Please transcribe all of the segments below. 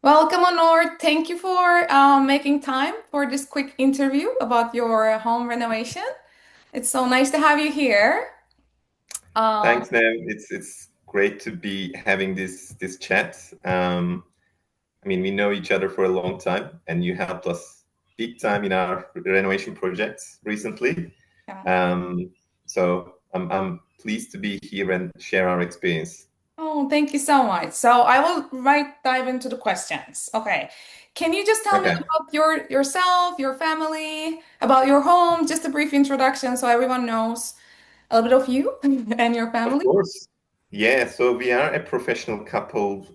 Welcome, Onur. Thank you for making time for this quick interview about your home renovation. It's so nice to have you here. Um, Thanks, Nev. It's great to be having this chat. We know each other for a long time, and you helped us big time in our renovation projects recently. yeah. So I'm pleased to be here and share our experience. Oh, thank you so much. So I will right dive into the questions. Okay. Can you just tell me Okay, about yourself, your family, about your home, just a brief introduction so everyone knows a little bit of you and your of family? course. Yeah, so we are a professional couple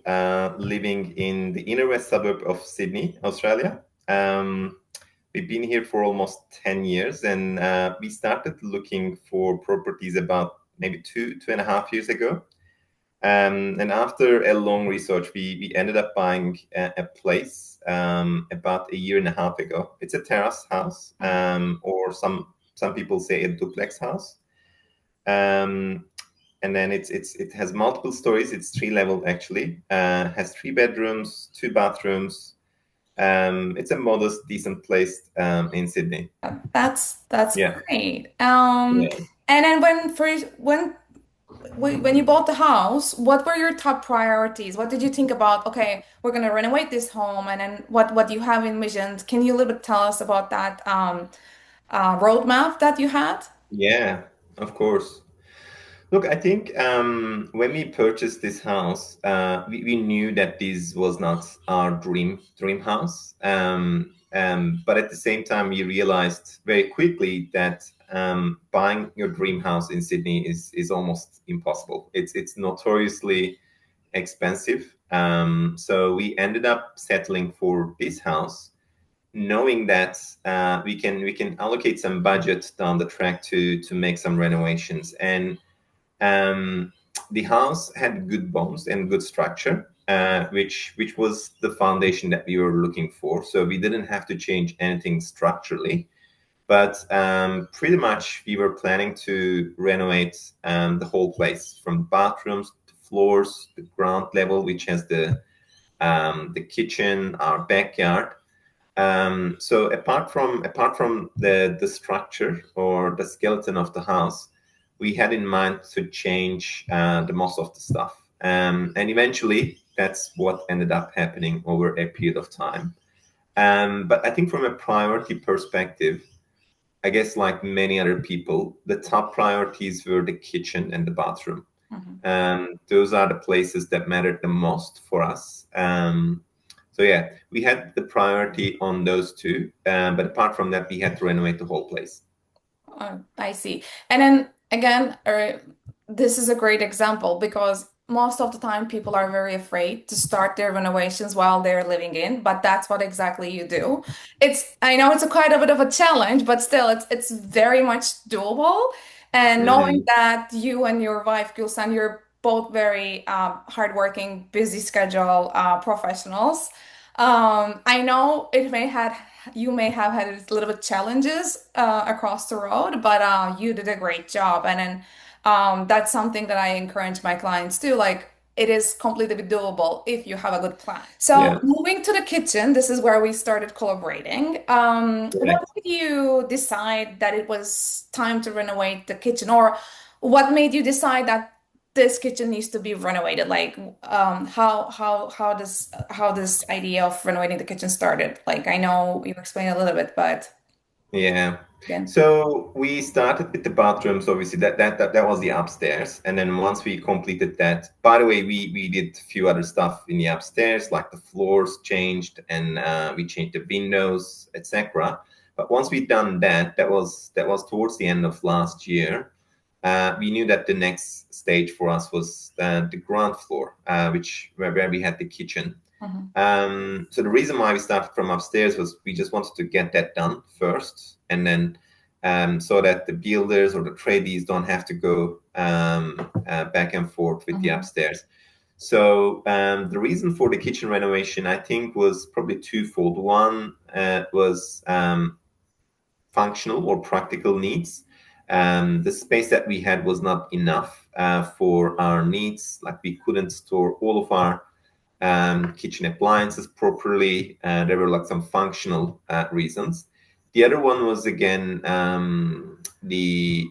living in the inner west suburb of Sydney, Australia. We've been here for almost 10 years, and we started looking for properties about maybe 2.5 years ago. And after a long research, we ended up buying a place about a year and a half ago. It's a terrace house, or some people say a duplex house. Um, and then it has multiple stories. It's three level actually. Has three bedrooms, two bathrooms. It's a modest, decent place in Sydney. That's Yeah, great. yeah, And then when you bought the house, what were your top priorities? What did you think about? Okay, we're gonna renovate this home, and then what you have envisioned? Can you a little bit tell us about that roadmap that you had? yeah. Of course. Look, I think when we purchased this house, we knew that this was not our dream house. But at the same time, we realized very quickly that buying your dream house in Sydney is almost impossible. It's notoriously expensive. So we ended up settling for this house, knowing that we can allocate some budget down the track to make some renovations. And um, the house had good bones and good structure, which was the foundation that we were looking for. So we didn't have to change anything structurally, but pretty much we were planning to renovate the whole place from bathrooms to floors, the ground level, which has the kitchen, our backyard. So apart from the structure or the skeleton of the house, we had in mind to change the most of the stuff. And eventually, that's what ended up happening over a period of time. But I think from a priority perspective, I guess like many other people, the top priorities were the kitchen and the bathroom. Mhm. Those are the places that mattered the most for us. So yeah, we had the priority on those two, but apart from that, we had to renovate the whole place. I see. And then again, this is a great example because most of the time people are very afraid to start their renovations while they're living in, but that's what exactly you do. I know it's a quite a bit of a challenge, but still it's very much doable. And knowing Hmm. that you and your wife, Gulsen, you're both very hardworking, busy schedule professionals. I know you may have had a little bit challenges across the road, but you did a great job. And then that's something that I encourage my clients to. Like, it is completely doable if you have a good plan. So, Yeah. moving to the kitchen, this is where we started collaborating. What Correct. made you decide that it was time to renovate the kitchen, or what made you decide that this kitchen needs to be renovated? Like, how this idea of renovating the kitchen started? Like, I know you explained a little bit, but Yeah. again. So we started with the bathrooms. Obviously, that was the upstairs, and then once we completed that, by the way, we did a few other stuff in the upstairs, like the floors changed, and we changed the windows, etc. But once we done that, that was towards the end of last year. We knew that the next stage for us was the ground floor, where we had the kitchen. Mhm. So the reason why we started from upstairs was we just wanted to get that done first, and then so that the builders or the tradies don't have to go back and forth with the Mhm. upstairs. So the reason for the kitchen renovation, I think, was probably twofold. One was functional or practical needs. The space that we had was not enough for our needs. Like we couldn't store all of our kitchen appliances properly. There were like some functional reasons. The other one was again the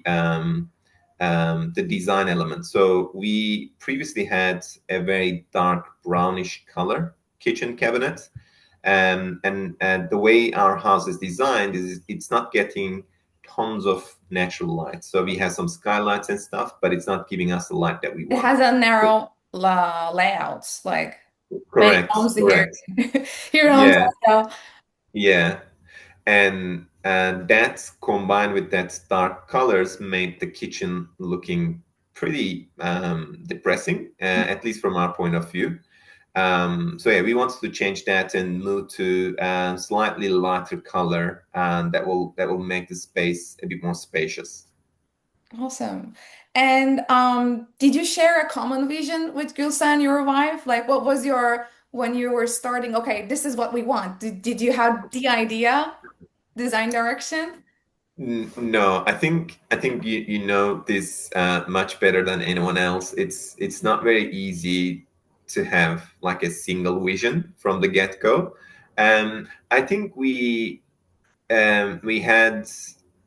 design element. So we previously had a very dark brownish color kitchen cabinet, and the way our house is designed is it's not getting tons of natural light. So we have some skylights and stuff, but it's not giving us the light that we It want. has a narrow layout, like many Correct, homes here. correct. Here homes Yeah, also. yeah. And that combined with that dark colors made the kitchen looking pretty depressing, at least from our point of view. So yeah, we wanted to change that and move to a slightly lighter color, and that will make the space a bit more spacious. Awesome. And did you share a common vision with Gulsen, your wife? Like, what was your, when you were starting, okay, this is what we want. Did you have the idea, design direction? No, I think you know this much better than anyone else. It's not very easy to have like a single vision from the get-go. I think we had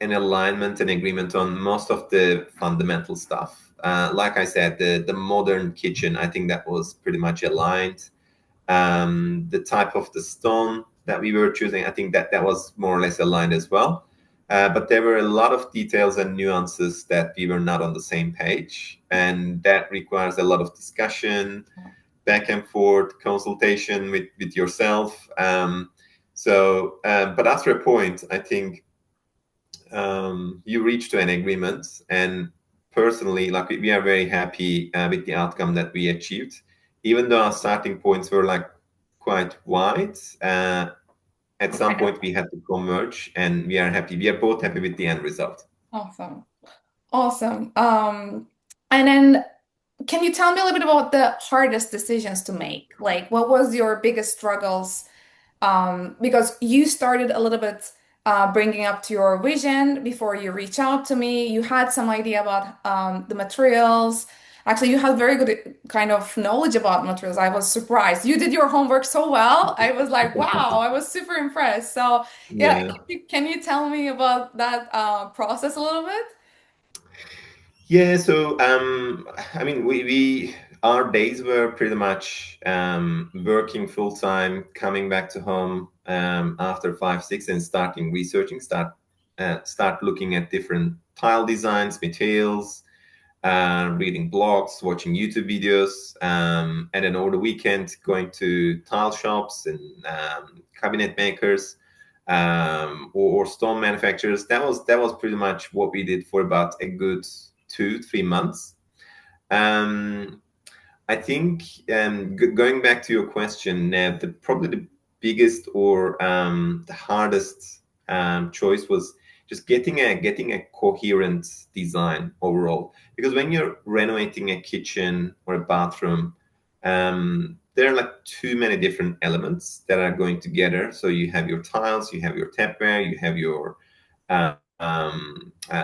an alignment and agreement on most of the fundamental stuff. Like I said, the modern kitchen, I think that was pretty much aligned. The type of the stone that we were choosing, I think that was more or less aligned as well. But there were a lot of details and nuances that we were not on the same page, and that requires a lot of discussion, back and forth, consultation with yourself. But after a point, I think you reach to an agreement, and personally, like we are very happy with the outcome that we achieved, even though our starting points were like quite wide. At some point, we had to converge, and we are happy. We are both happy with the end result. Awesome. Awesome. And then can you tell me a little bit about the hardest decisions to make? Like, what was your biggest struggles? Because you started a little bit bringing up to your vision before you reach out to me. You had some idea about the materials. Actually, you had very good kind of knowledge about materials. I was surprised. You did your homework so well. I was like, wow, I was super impressed. So, yeah, Yeah. can you tell me about that process a little bit? Yeah, so I mean, we our days were pretty much working full time, coming back to home after 5, 6, and starting researching, start looking at different tile designs, materials, reading blogs, watching YouTube videos, and then over the weekend going to tile shops and cabinet makers or stone manufacturers. That was pretty much what we did for about a good 2, 3 months. Um, I think going back to your question, Neb, probably the biggest or the hardest choice was just getting a coherent design overall. Because when you're renovating a kitchen or a bathroom, there are like too many different elements that are going together. So you have your tiles, you have your tapware, you have your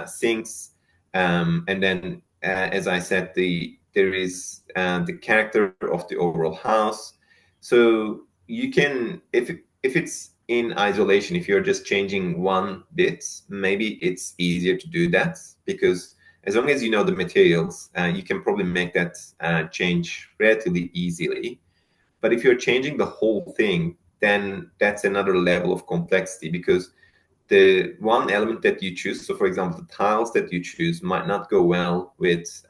sinks, and then as I said, there is the character of the overall house. So you can, if it's in isolation, if you're just changing one bit, maybe it's easier to do that because as long as you know the materials, you can probably make that change relatively easily. But if you're changing the whole thing, then that's another level of complexity because the one element that you choose, so for example, the tiles that you choose might not go well with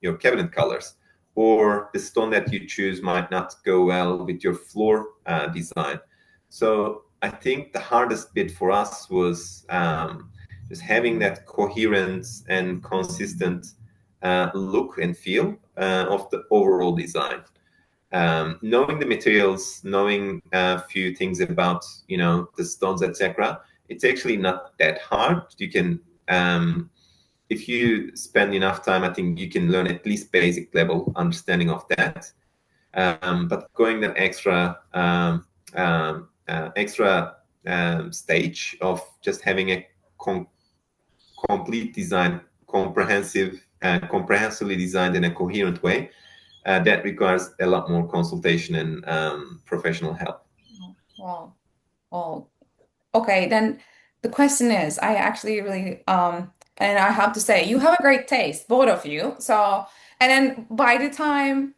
your cabinet colors, or the stone that you choose might not go well with your floor design. So I think the hardest bit for us was just having that coherent and consistent look and feel of the overall design. Knowing the materials, knowing a few things about the stones, etc. It's actually not that hard. You can, if you spend enough time, I think you can learn at least basic level understanding of that. But going that extra stage of just having a complete design, comprehensively designed in a coherent way, that requires a lot more consultation and professional help. Wow. Well, okay, then the question is, I actually really and I have to say, you have a great taste, both of you. So, and then by the time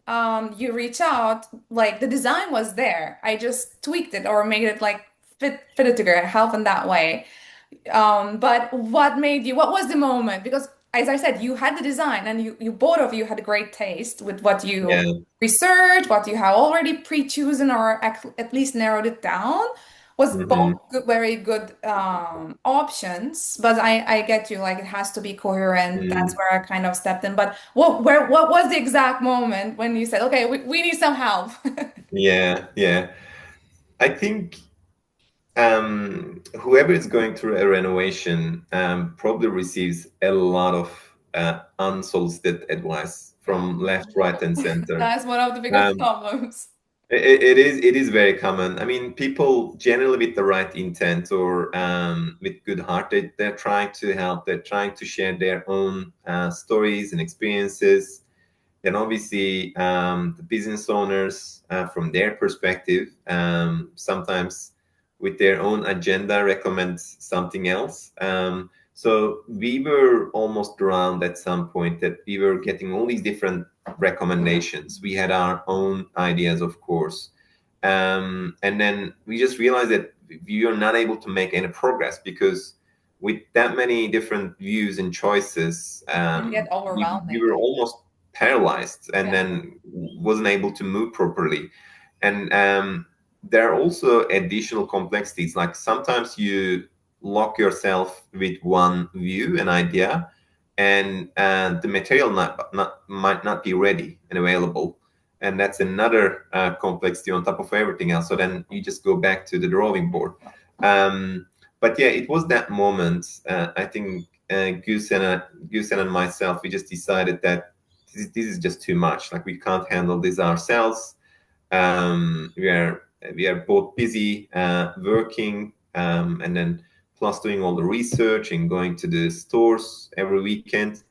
you reach out, like the design was there. I just tweaked it or made it like fit it together, help in that way. But what made you, what was the moment? Because as I said, you had the design and you both of you had a great taste with what you Yeah. researched, what you have already pre-chosen or at least narrowed it down was both Hmm. good, very good options. But I get you, like it has to be coherent. That's Mm. where I kind of stepped in. But what was the exact moment when you said, okay, we need some help? Yeah, yeah. I think whoever is going through a renovation probably receives a lot of unsolicited advice Yeah. from left, right, and center. That's one of the biggest Um, problems. it is very common. I mean, people generally with the right intent or with good heart, they're trying to help. They're trying to share their own stories and experiences. Then obviously the business owners, from their perspective, sometimes with their own agenda, recommend something else. So we were almost around at some point that we were getting all these different recommendations. We had our own ideas, of course. And then we just realized that we are not able to make any progress because with that many different views and choices, Can get we overwhelming. were almost paralyzed and Yeah. then wasn't able to move properly. And there are also additional complexities. Like sometimes you lock yourself with one view and idea, and the material might not be ready and available. And that's another complexity on top of everything else. So then you just go back to the drawing board. But yeah, it was that moment. I think Gulsen and myself, we just decided that this is just too much. Like we can't handle this ourselves. We are both busy working, and then plus doing all the research and going to the stores every weekend.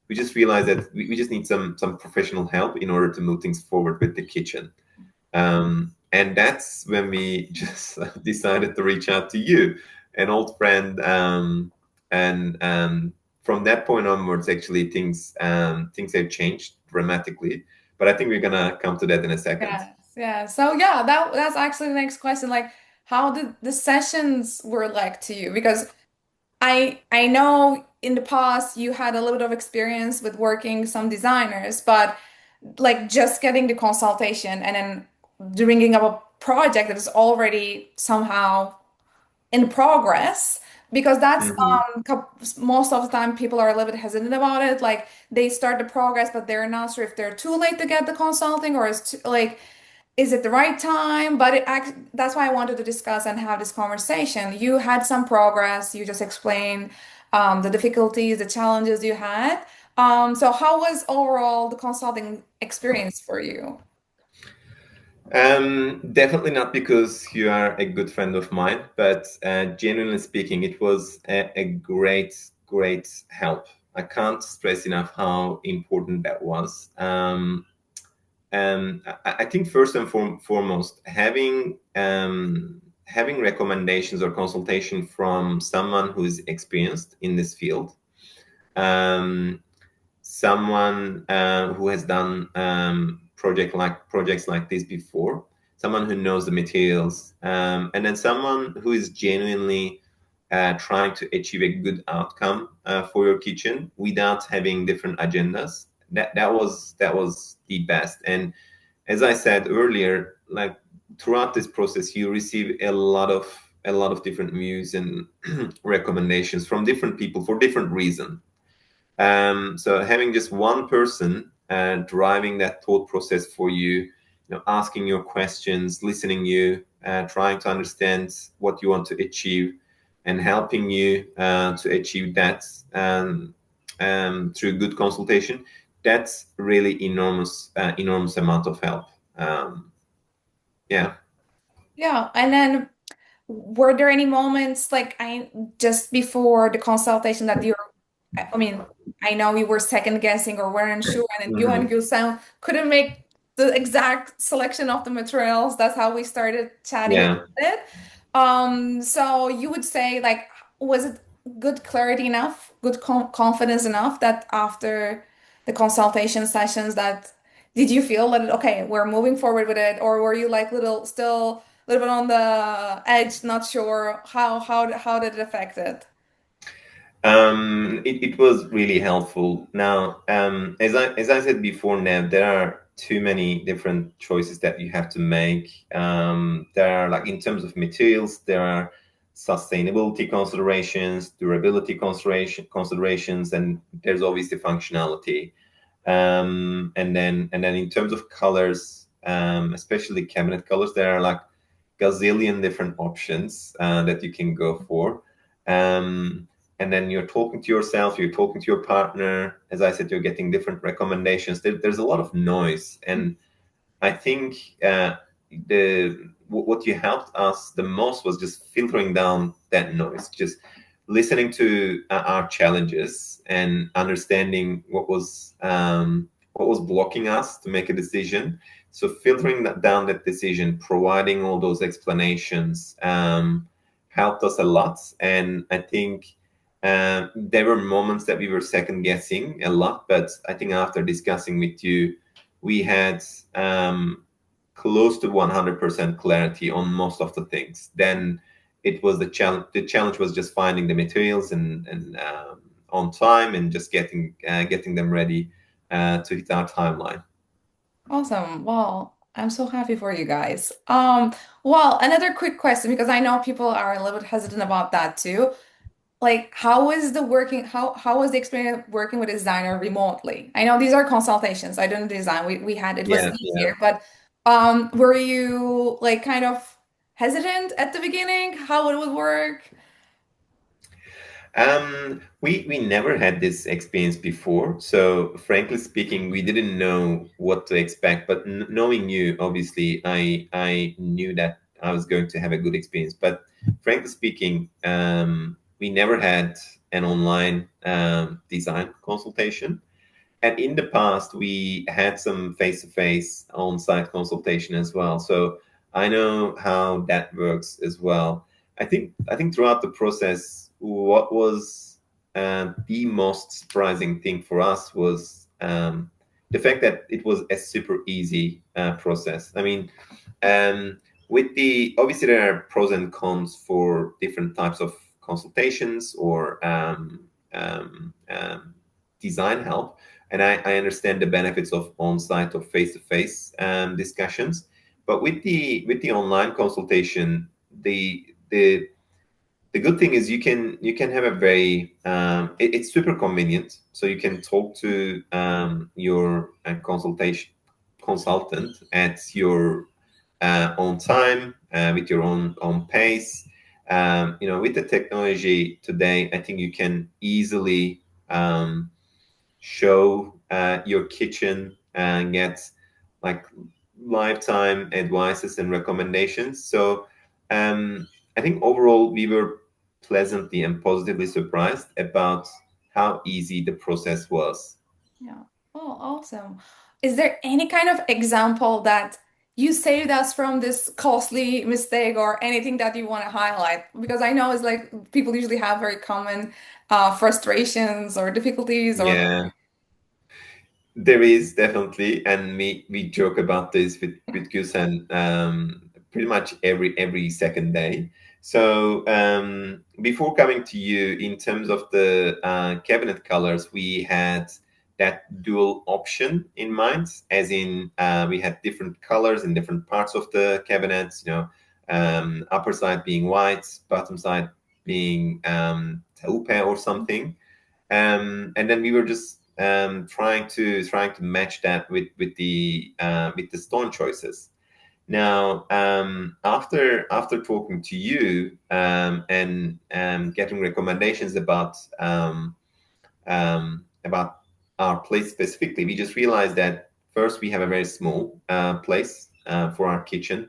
We just realized that we just need some professional help in order to move things forward with the kitchen. And that's when we just decided to reach out to you, an old friend. And from that point onwards, actually, things have changed dramatically. But I think we're gonna come to that in a second. Yes, yeah. So yeah, that's actually the next question. Like, how did the sessions were like to you? Because I know in the past you had a little bit of experience with working some designers, but like just getting the consultation and then bringing up a project that is already somehow in progress because that's Hmm. most of the time people are a little bit hesitant about it, like they start the progress but they're not sure if they're too late to get the consulting or is too, like is it the right time, but that's why I wanted to discuss and have this conversation. You had some progress, you just explained the difficulties, the challenges you had, so how was overall the consulting experience for you? Definitely not because you are a good friend of mine, but genuinely speaking, it was a great, great help. I can't stress enough how important that was. I think first and foremost, having recommendations or consultation from someone who is experienced in this field, um, someone who has done projects like this before, someone who knows the materials, and then someone who is genuinely trying to achieve a good outcome for your kitchen without having different agendas. That was the best. And as I said earlier, like throughout this process, you receive a lot of different views and recommendations from different people for different reasons. So having just one person driving that thought process for you, asking your questions, listening you, trying to understand what you want to achieve, and helping you to achieve that through good consultation, that's really enormous amount of help. Um, yeah. Yeah, and then were there any moments like I just before the consultation that you're, I mean, I know we were second guessing or weren't sure, and then you and Mhm. Gulsen couldn't make the exact selection of the materials. That's how we started chatting about Yeah. it. So you would say, like, was it good clarity enough, good confidence enough that after the consultation sessions that did you feel that okay, we're moving forward with it, or were you like still a little bit on the edge, not sure how did it affect it? It was really helpful. Now, as I said before, now there are too many different choices that you have to make. There are, like, in terms of materials, there are sustainability considerations, durability considerations, and there's obviously functionality. And then in terms of colors, especially cabinet colors, there are like gazillion different options that you can go for. Um, and then you're talking to yourself, you're talking to your partner. As I said, you're getting different recommendations. There's a lot of noise, and I think what you helped us the most was just filtering down that noise, just listening to our challenges and understanding what was blocking us to make a decision. So filtering down that decision, providing all those explanations, helped us a lot. And I think there were moments that we were second guessing a lot, but I think after discussing with you, we had close to 100% clarity on most of the things. Then it was the challenge. The challenge was just finding the materials and on time and just getting them ready to hit our timeline. Awesome. Well, I'm so happy for you guys. Well, another quick question because I know people are a little bit hesitant about that too. Like, how was the experience working with a designer remotely? I know these are consultations. I didn't design. We had it was Yeah, yeah. easier, but were you like kind of hesitant at the beginning how it would work? We never had this experience before, so frankly speaking, we didn't know what to expect. But knowing you, obviously, I knew that I was going to have a good experience. But frankly speaking, we never had an online design consultation. And in the past, we had some face-to-face on-site consultation as well. So I know how that works as well. I think throughout the process, what was the most surprising thing for us was the fact that it was a super easy process. I mean, with the obviously there are pros and cons for different types of consultations or design help, and I understand the benefits of on-site or face-to-face discussions. But with the online consultation, the good thing is you can have a very it's super convenient, so you can talk to your consultation consultant at your own time, with your own pace. With the technology today, I think you can easily show your kitchen and get like lifetime advices and recommendations. So I think overall we were pleasantly and positively surprised about how easy the process was. Yeah. Oh, awesome. Is there any kind of example that you saved us from this costly mistake or anything that you want to highlight? Because I know it's like people usually have very common frustrations or difficulties or Yeah, there is definitely, and we joke about this with Gusen pretty much every second day. So before coming to you, in terms of the cabinet colors, we had that dual option in mind, as in we had different colors in different parts of the cabinets. Upper side being white, bottom side being taupe or something, and then we were just trying to match that with the stone choices. Now, after talking to you and getting recommendations about our place specifically, we just realized that first we have a very small place for our kitchen,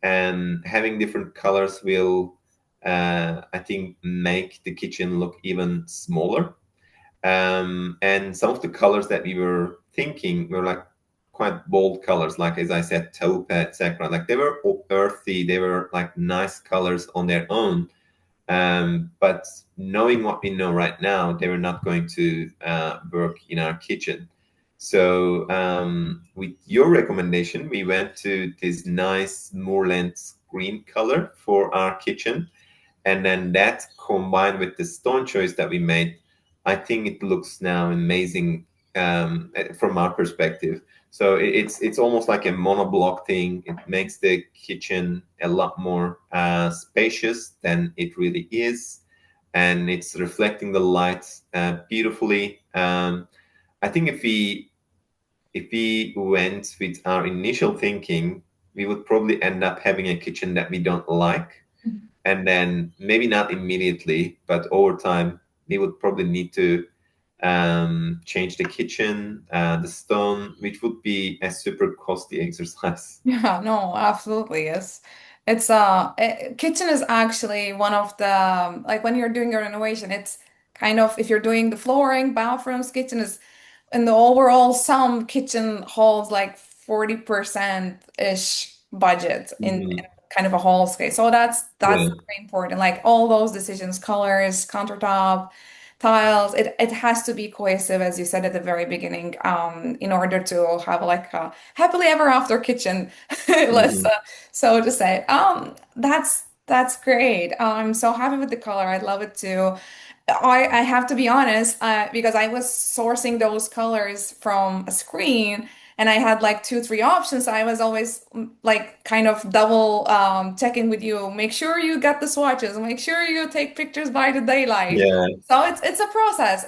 and having different colors will, I think, make the kitchen look even smaller. And some of the colors that we were thinking were like quite bold colors, like as I said, taupe, etc. Like they were earthy, they were like nice colors on their own. But knowing what we know right now, they were not going to work in our kitchen. So with your recommendation, we went to this nice moorland green color for our kitchen. And then that combined with the stone choice that we made, I think it looks now amazing from our perspective. So it's almost like a monoblock thing. It makes the kitchen a lot more spacious than it really is, and it's reflecting the light beautifully. I think if we went with our initial thinking, we would probably end up having a kitchen that we don't like, and then maybe not immediately, but over time, we would probably need to change the kitchen, the stone, which would be a super costly exercise. Yeah, no, absolutely. Kitchen is actually one of the, like when you're doing a renovation, it's kind of, if you're doing the flooring, bathrooms, kitchen is in the overall sum, kitchen holds like 40%-ish budget in Mhm. kind of a whole scale. So that's Yeah. very important. Like all those decisions, colors, countertop, tiles, it has to be cohesive, as you said at the very beginning, in order to have like a happily ever after kitchen, let's Mhm. so to say. That's great. I'm so happy with the color. I love it too. I have to be honest, because I was sourcing those colors from a screen and I had like two, three options. I was always like kind of double checking with you. Make sure you get the swatches, make sure you take pictures by the daylight. Yeah. So it's a process.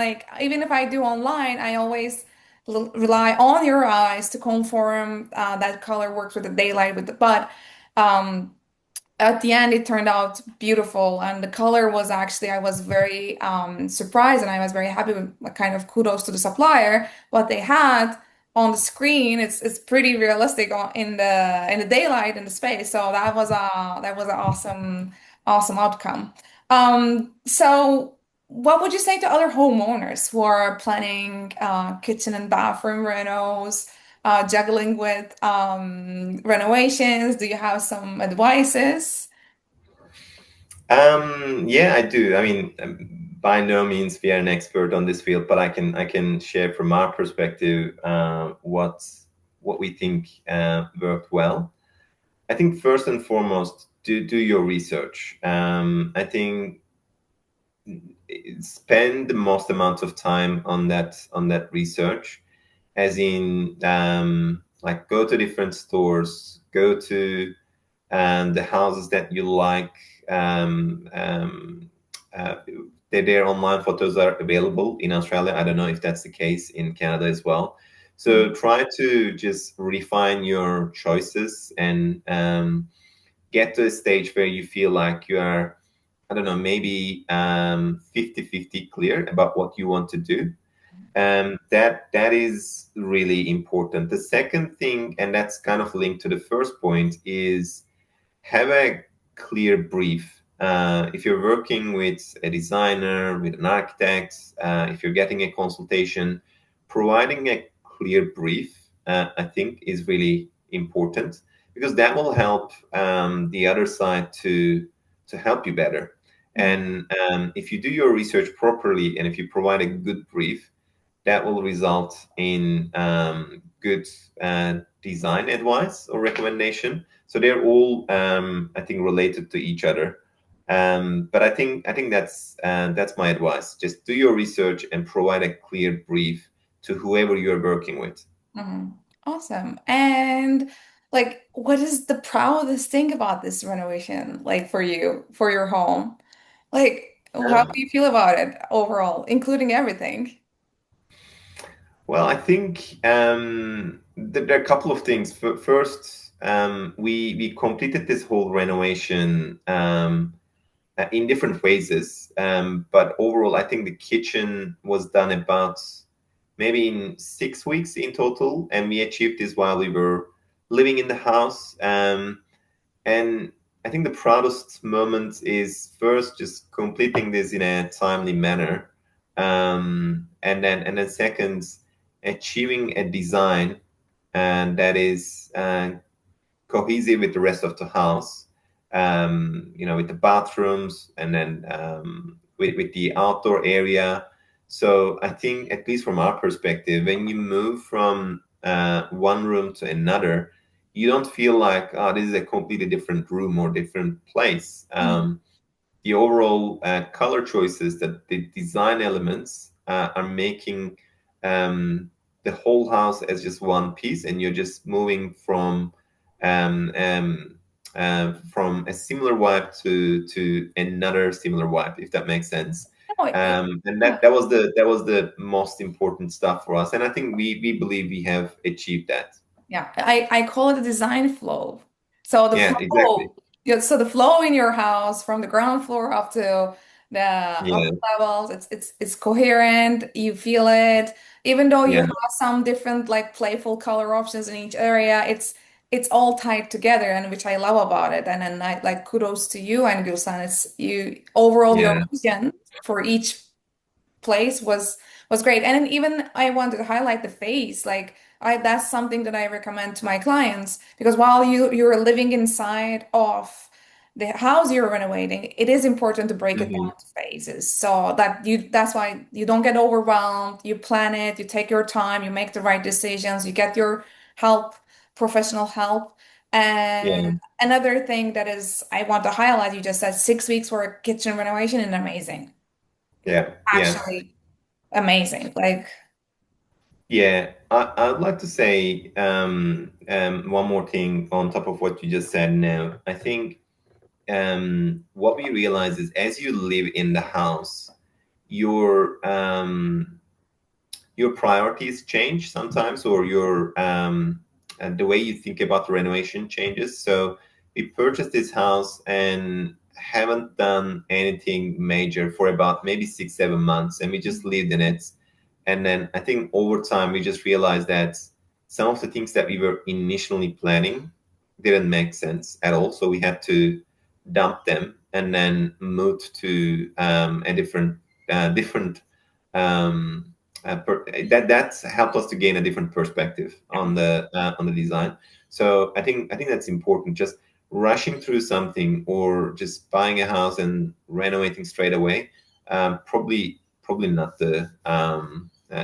Like even if I do online, I always rely on your eyes to confirm that color works with the daylight with the but um at the end it turned out beautiful and the color was actually I was very surprised and I was very happy with like, kind of kudos to the supplier what they had on the screen it's pretty realistic in the daylight in the space so that was an awesome outcome. So what would you say to other homeowners who are planning kitchen and bathroom renos, juggling with renovations? Do you have some advices? Yeah, I do. I mean, by no means we are an expert on this field, but I can share from our perspective what we think worked well. I think first and foremost, do your research. I think spend the most amount of time on that research, as in like go to different stores, go to the houses that you like. Um, um, uh, their online photos are available in Australia. I don't know if that's the case in Canada as well. So try to just refine your choices and get to a stage where you feel like you are, I don't know, maybe 50-50 clear about what you want to do. That is really important. The second thing, and that's kind of linked to the first point, is have a clear brief. If you're working with a designer, with an architect, if you're getting a consultation, providing a clear brief, I think, is really important because that will help the other side to help you better. Mhm. And if you do your research properly, and if you provide a good brief, that will result in good design advice or recommendation. So they're all, I think, related to each other. But I think that's my advice. Just do your research and provide a clear brief to whoever you're working with. Mhm. Awesome. And like, what is the proudest thing about this renovation, like for you, for your home? Like, how do you feel about it overall, including everything? Well, I think there are a couple of things. First, we completed this whole renovation in different phases. But overall, I think the kitchen was done about maybe in 6 weeks in total, and we achieved this while we were living in the house. And I think the proudest moment is first just completing this in a timely manner. And then second, achieving a design and that is cohesive with the rest of the house. With the bathrooms and then with the outdoor area. So I think, at least from our perspective, when you move from one room to another, you don't feel like, oh, this is a completely different room or different place. Mhm. The overall color choices, that the design elements are making um, the whole house as just one piece, and you're just moving um, um, from a similar vibe to another similar vibe, if that makes sense. No, And yeah. that was the most important stuff for us, and I think we believe we have achieved that. Yeah, I call it a design flow. So the Yeah, exactly. flow, yeah, so the flow in your house from the ground floor up to the upper Yeah, levels, it's coherent. You feel it, even though you yeah, have some different like playful color options in each area. It's all tied together, and which I love about it. And then I like kudos to you and Gulsen. It's you overall your yeah. vision for each place was great. And then even I wanted to highlight the face. Like I that's something that I recommend to my clients because while you're living inside of the house you're renovating, it is important to break it Hmm. down to phases so that you that's why you don't get overwhelmed. You plan it, you take your time, you make the right decisions, you get your help, professional help. And Yeah, another thing that is I want to highlight, you just said 6 weeks for a kitchen renovation and amazing. yeah, yeah. Actually amazing. Like, Yeah, I'd like to say one more thing on top of what you just said now. I think what we realize is, as you live in the house, your your priorities change sometimes, or your and the way you think about the renovation changes. So we purchased this house and haven't done anything major for about maybe 6 7 months, and we just lived in it. And then I think over time we just realized that some of the things that we were initially planning didn't make sense at all, so we had to dump them and then moved to a different um, that's helped us to gain a different perspective on the design. So I think that's important. Just rushing through something or just buying a house and renovating straight away, probably not the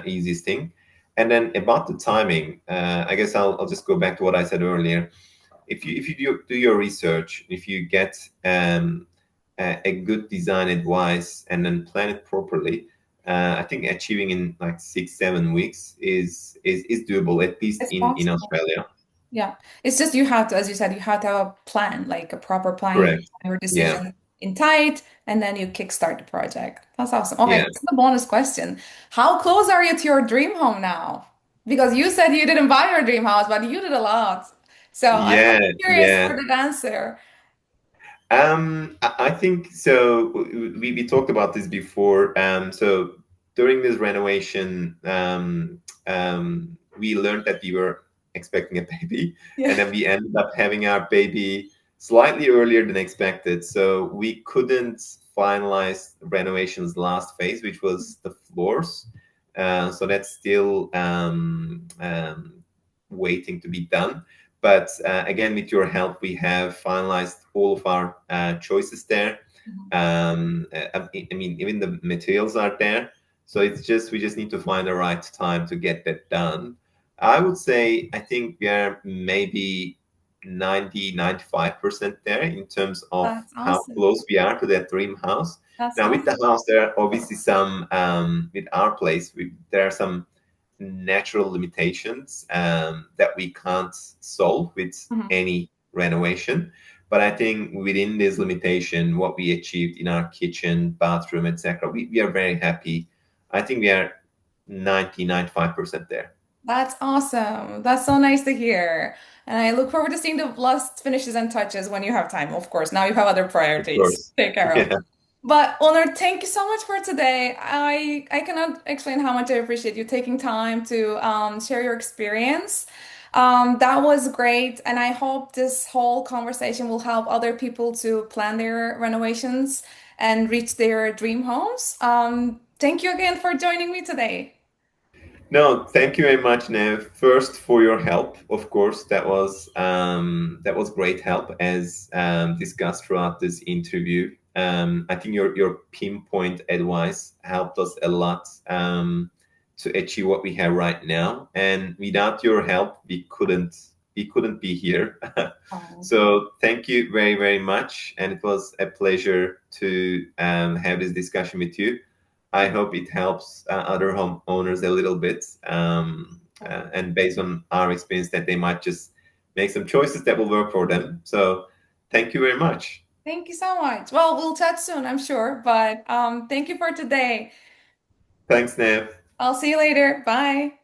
easiest thing. And then about the timing, I guess I'll just go back to what I said earlier. If you do your research, if you get a good design advice and then plan it properly, I think achieving in like 6 7 weeks is doable, at least it's in possible. Australia. Yeah. It's just you have to, as you said, you have to have a plan, like a proper plan. You Correct. have your Yeah. decision in tight, and then you kickstart the project. That's awesome. Okay, Yeah. this is the bonus question. How close are you to your dream home now? Because you said you didn't buy your dream house, but you did a lot. So I'm Yeah. curious Yeah. for the answer. I think so. We talked about this before. So during this renovation, we learned that we were expecting a baby, and Yeah. then we ended up having our baby slightly earlier than expected. So we couldn't finalize renovation's last phase, which was the floors. So that's still waiting to be done. But again, with your help, we have finalized all of our choices there. Mhm. I mean, even the materials are there. So it's just we just need to find the right time to get that done. I would say I think we are maybe 90 95% there in terms of That's how awesome. close we are to that dream house. That's Now with the awesome. house, there are obviously some with our place. There are some natural limitations that we can't solve with Mhm. any renovation. But I think within this limitation, what we achieved in our kitchen, bathroom, etc., we are very happy. I think we are 90 95% there. That's awesome. That's so nice to hear. And I look forward to seeing the last finishes and touches when you have time. Of course, now you have other Of priorities course. to take care of. Yeah, But Onur, thank you so much for today. I cannot explain how much I appreciate you taking time to share your experience. That was great, and I hope this whole conversation will help other people to plan their renovations and reach their dream homes. Thank you again for joining me today. No, thank you very much, Nev. First for your help, of course. That was great help as discussed throughout this interview. I think your pinpoint advice helped us a lot to achieve what we have right now. And without your help, we couldn't be here. Oh, So thank you very very much, and it was a pleasure to have this discussion with you. I hope it helps other homeowners a little bit, and based on our experience, that they might just make some choices that will work for them. So, thank you very much. thank you so much. Well, we'll chat soon, I'm sure, but thank you for today. Thanks, Nev. I'll see you later. Bye.